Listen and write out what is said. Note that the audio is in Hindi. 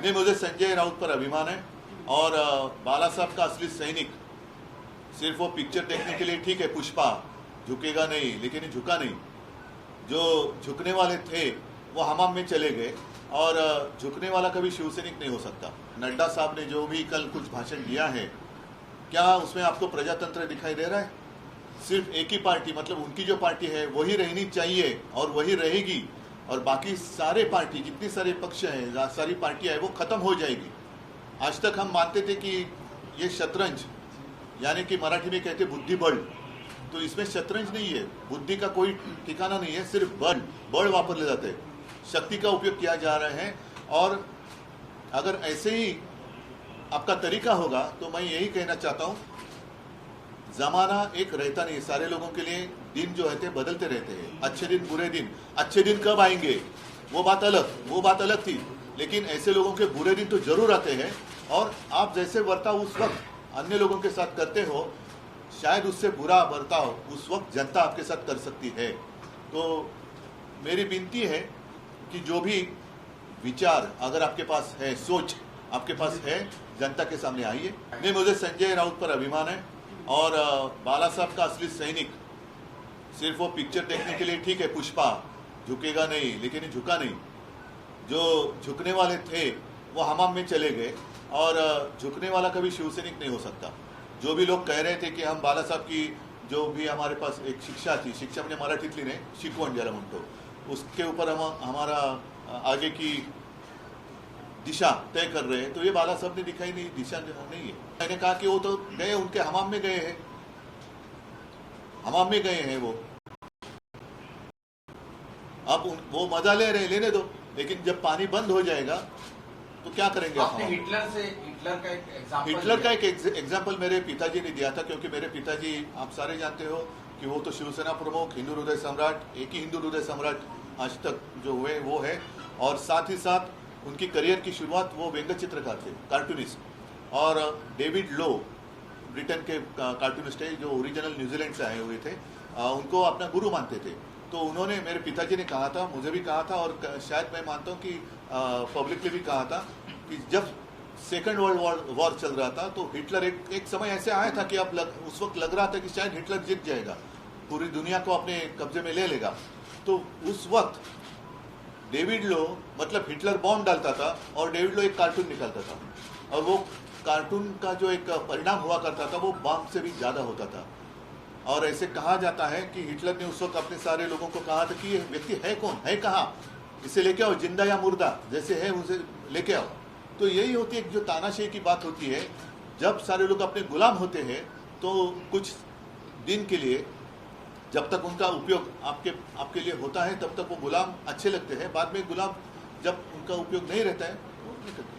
नहीं, मुझे संजय राउत पर अभिमान है और बाला साहब का असली सैनिक सिर्फ वो पिक्चर देखने के लिए ठीक है, पुष्पा झुकेगा नहीं, लेकिन ये झुका नहीं। जो झुकने वाले थे वो हमाम में चले गए और झुकने वाला कभी शिवसैनिक नहीं हो सकता। नड्डा साहब ने जो भी कल कुछ भाषण दिया है, क्या उसमें आपको प्रजातंत्र दिखाई दे रहा है? सिर्फ एक ही पार्टी, मतलब उनकी जो पार्टी है वही रहनी चाहिए और वही रहेगी, और बाकी सारे पार्टी, जितनी सारे पक्ष हैं, सारी पार्टियां हैं, वो खत्म हो जाएगी। आज तक हम मानते थे कि ये शतरंज, यानी कि मराठी में कहते बुद्धिबल, तो इसमें शतरंज नहीं है, बुद्धि का कोई ठिकाना नहीं है, सिर्फ बल वापर ले जाते हैं, शक्ति का उपयोग किया जा रहा है। और अगर ऐसे ही आपका तरीका होगा तो मैं यही कहना चाहता हूँ, जमाना एक रहता नहीं, सारे लोगों के लिए दिन जो रहते बदलते रहते हैं, अच्छे दिन बुरे दिन। अच्छे दिन कब आएंगे वो बात अलग थी, लेकिन ऐसे लोगों के बुरे दिन तो जरूर आते हैं, और आप जैसे बर्ताव उस वक्त अन्य लोगों के साथ करते हो, शायद उससे बुरा बर्ताव उस वक्त जनता आपके साथ कर सकती है। तो मेरी विनती है कि जो भी विचार अगर आपके पास है, सोच आपके पास है, जनता के सामने आइए। नहीं, मुझे संजय राउत पर अभिमान है और बाला साहब का असली सैनिक सिर्फ वो पिक्चर देखने के लिए ठीक है, पुष्पा झुकेगा नहीं, लेकिन ये झुका नहीं। जो झुकने वाले थे वो हमाम में चले गए और झुकने वाला कभी शिवसैनिक नहीं हो सकता। जो भी लोग कह रहे थे कि हम बाला साहब की जो भी हमारे पास एक शिक्षा थी, शिक्षा म्हणजे मराठीतली नाही, शिकवण ज्याला म्हणतो, उसके ऊपर हम हमारा आगे की दिशा तय कर रहे हैं, तो ये बाला साहब ने दिखाई नहीं, दिशा नहीं है। मैंने कहा कि वो तो गए, उनके हमाम में गए हैं, हमाम में गए हैं वो। अब वो मजा ले रहे, लेने दो, लेकिन जब पानी बंद हो जाएगा तो क्या करेंगे? आपने हिटलर का एक एग्जाम्पल मेरे पिताजी ने दिया था, क्योंकि मेरे पिताजी, आप सारे जानते हो कि वो तो शिवसेना प्रमुख, हिंदू हृदय सम्राट, एक ही हिंदू हृदय सम्राट आज तक जो हुए वो है, और साथ ही साथ उनकी करियर की शुरुआत वो व्यंग्य चित्रकार थे, कार्टूनिस्ट। और डेविड लो ब्रिटेन के कार्टूनिस्ट है, जो ओरिजिनल न्यूजीलैंड से आए हुए थे, उनको अपना गुरु मानते थे। तो उन्होंने, मेरे पिताजी ने कहा था, मुझे भी कहा था, और शायद मैं मानता हूँ कि पब्लिकली भी कहा था, कि जब सेकेंड वर्ल्ड वॉर चल रहा था तो हिटलर एक समय ऐसे आया था कि अब उस वक्त लग रहा था कि शायद हिटलर जीत जाएगा, पूरी दुनिया को अपने कब्जे में ले लेगा। तो उस वक्त डेविड लो, मतलब हिटलर बॉम्ब डालता था और डेविड लो एक कार्टून निकालता था, और वो कार्टून का जो एक परिणाम हुआ करता था वो बॉम्ब से भी ज़्यादा होता था। और ऐसे कहा जाता है कि हिटलर ने उस वक्त अपने सारे लोगों को कहा था कि ये व्यक्ति है कौन, है कहाँ, इसे लेके आओ, जिंदा या मुर्दा जैसे है उसे लेके आओ। तो यही होती है, जो तानाशाही की बात होती है, जब सारे लोग अपने गुलाम होते हैं तो कुछ दिन के लिए, जब तक उनका उपयोग आपके लिए होता है, तब तक वो गुलाम अच्छे लगते हैं, बाद में गुलाम जब उनका उपयोग नहीं रहता है वो नहीं करते।